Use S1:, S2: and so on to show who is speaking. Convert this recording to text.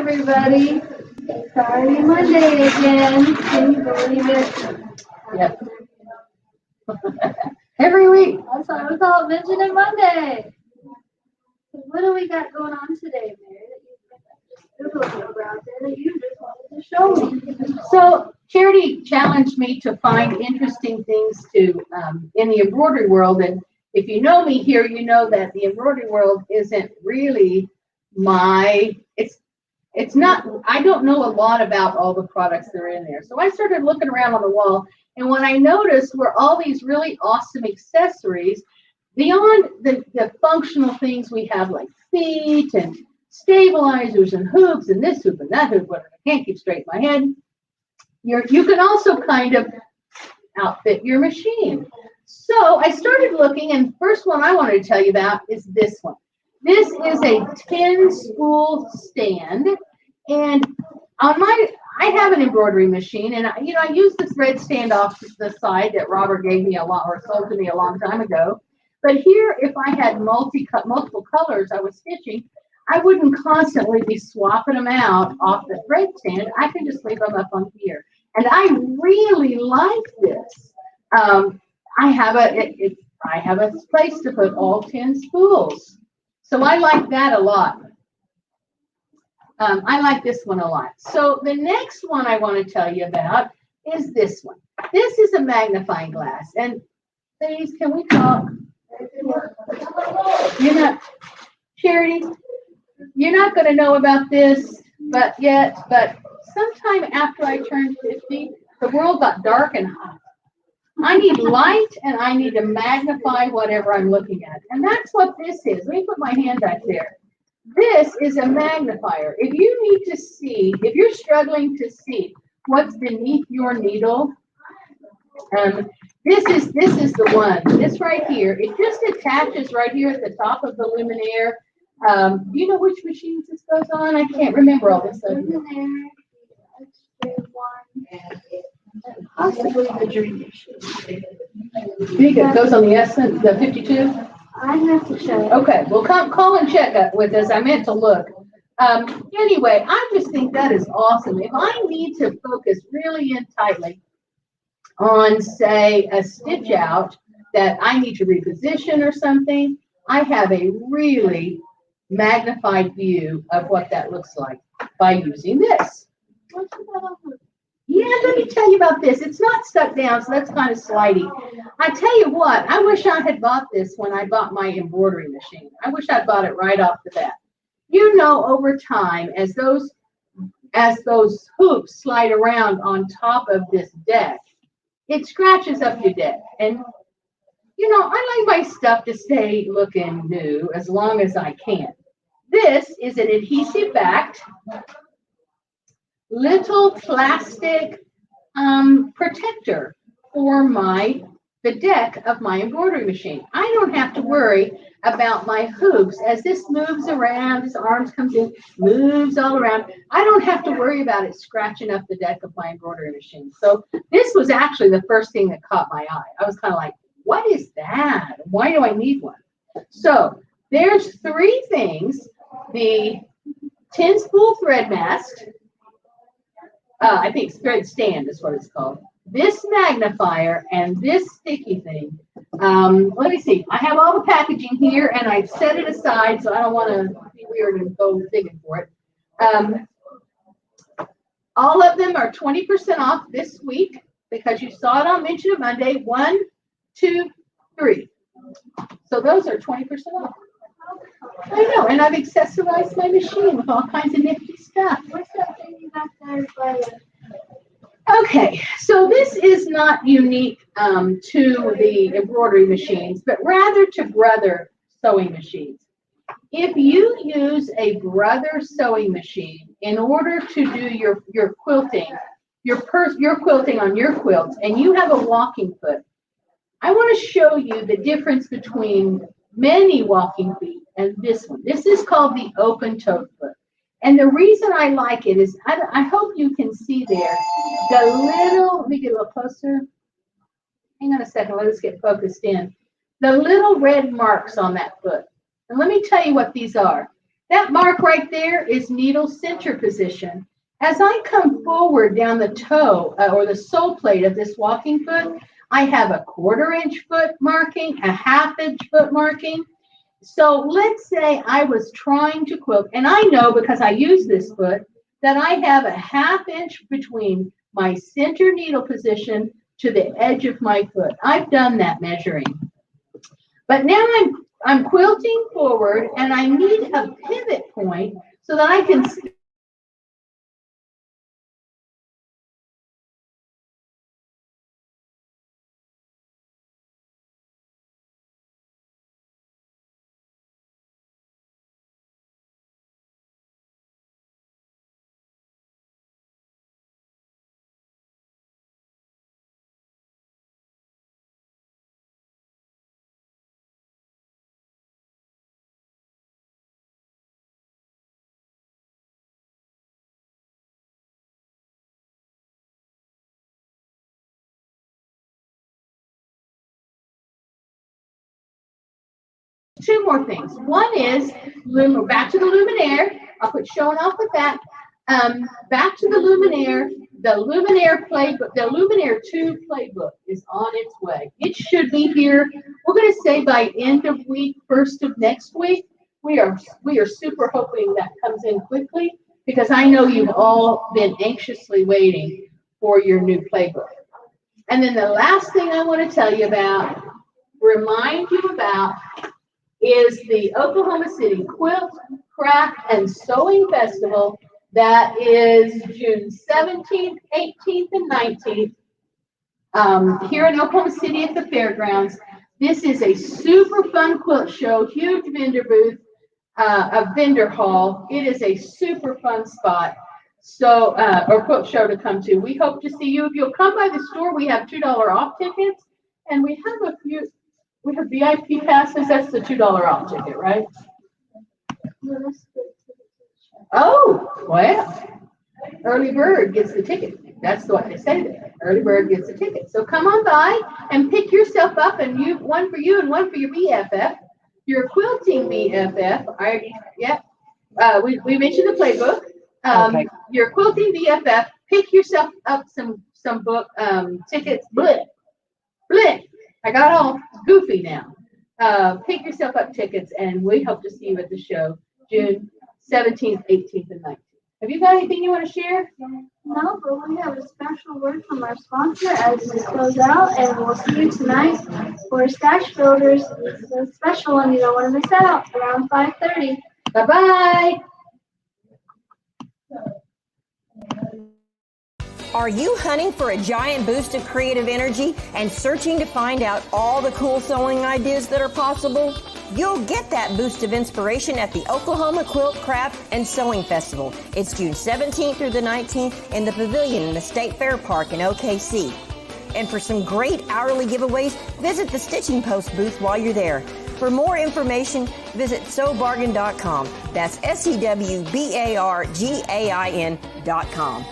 S1: everybody. Sorry, Monday again. Can you believe it?
S2: Yep. Every week.
S1: That's why we call it Mentioning Monday. What do we got going on today, Mary? That you just out there that you just wanted to show me.
S2: So Charity challenged me to find interesting things to in the embroidery world, and if you know me here, you know that the embroidery world isn't really it's not, I don't know a lot about all the products that are in there. So I started looking around on the wall, and what I noticed were all these really awesome accessories beyond the functional things we have, like feet and stabilizers and hoops and this hoop and that hoop, but I can't keep straight in my head. You can also kind of outfit your machine. So I started looking, and the first one I wanted to tell you about is this one. This is a 10 spool stand, and I have an embroidery machine, and I use the thread stand off the side that Robert gave me sold to me a long time ago. But here, if I had multiple colors I was stitching, I wouldn't constantly be swapping them out off the thread stand. I can just leave them up on here, and I really like this. I have a place to put all 10 spools. So I like that a lot. I like this one a lot. So the next one I want to tell you about is this one. This is a magnifying glass. And please, can we talk? Charity, you're not going to know about this but sometime after I turned 50, the world got dark and hot. I need light, and I need to magnify whatever I'm looking at. And that's what this is. Let me put my hand back there. This is a magnifier. If you need to see, if you're struggling to see what's beneath your needle, this is the one. This right here, it just attaches right here at the top of the luminaire. Do you know which machines this goes on? I can't remember all this stuff.
S1: Possibly the dream machine.
S2: You think it goes on the Essence, the 52?
S1: I have to check.
S2: Okay, well, call and check with us. I meant to look. Anyway, I just think that is awesome. If I need to focus really in tightly on, say, a stitch out that I need to reposition or something, I have a really magnified view of what that looks like by using this. Yeah, let me tell you about this. It's not stuck down, so that's kind of slidey. I tell you what, I wish I had bought this when I bought my embroidery machine. I wish I'd bought it right off the bat. You know, over time, as those hoops slide around on top of this deck, it scratches up your deck. And, I like my stuff to stay looking new as long as I can. This is an adhesive-backed little plastic protector for the deck of my embroidery machine. I don't have to worry about my hoops as this moves around, this arms comes in, moves all around. I don't have to worry about it scratching up the deck of my embroidery machine. So this was actually the first thing that caught my eye. I was kind of like, what is that? Why do I need one? So there's 3 things: the 10 spool thread mast, I think thread stand is what it's called, this magnifier, and this sticky thing. Let me see. I have all the packaging here, and I've set it aside, so I don't want to be weird and go digging for it. All of them are 20% off this week because you saw it on Mention It Monday. 1, 2, 3. So those are 20% off. I know, and I've accessorized my machine with all kinds of nifty stuff.
S1: What's that thing you got there?
S2: Okay, so this is not unique to the embroidery machines, but rather to Brother sewing machines. If you use a Brother sewing machine in order to do your quilting, your quilting on your quilts, and you have a walking foot, I want to show you the difference between many walking feet and this one. This is called the open-toed foot. And the reason I like it is, I hope you can see there, the little, let me get a little closer. Hang on a second, let us get focused in. The little red marks on that foot. And let me tell you what these are. That mark right there is needle center position. As I come forward down the toe or the sole plate of this walking foot, I have a 1/4 inch foot marking, a 1/2 inch foot marking. So let's say I was trying to quilt, and I know because I use this foot that I have a 1/2 inch between my center needle position to the edge of my foot. I've done that measuring. But now I'm quilting forward and I need a pivot point so that I can 2 more things. One is back to the Luminaire. I'll put showing off with that. Back to the Luminaire. The Luminaire playbook, the Luminaire 2 playbook is on its way. It should be here. We're going to say by end of week, first of next week. We are super hoping that comes in quickly because I know you've all been anxiously waiting for your new playbook. And then the last thing I want to tell you about, remind you about, is the Oklahoma City Quilt, Craft, and Sewing Festival. That is June 17th, 18th, and 19th here in Oklahoma City at the fairgrounds. This is a super fun quilt show, huge vendor booth, a vendor hall. It is a super fun spot, so or quilt show to come to. We hope to see you. If you'll come by the store, we have $2 off tickets, and we have a few. We have VIP passes. That's the $2 off ticket, right? Oh, well, early bird gets the ticket. That's what they say there. Early bird gets the ticket. So come on by and pick yourself up, and one for you and one for your BFF, your quilting BFF. We mentioned the playbook. Okay. Your quilting BFF. Pick yourself up some book tickets. Bleh. I got all goofy now. Pick yourself up tickets, and we hope to see you at the show June 17th, 18th, and 19th. Have you got anything you want to share?
S1: No, but we have a special word from our sponsor as this goes out, and we'll see you tonight for Stash Builders. It's a special one. You don't want to miss out. Around 5:30.
S2: Bye-bye.
S3: Are you hunting for a giant boost of creative energy and searching to find out all the cool sewing ideas that are possible? You'll get that boost of inspiration at the Oklahoma Quilt, Craft, and Sewing Festival. It's June 17th through the 19th in the Pavilion in the State Fair Park in OKC. And for some great hourly giveaways, visit the Stitching Post booth while you're there. For more information, visit sewbargain.com. That's SEWBARGAIN.com.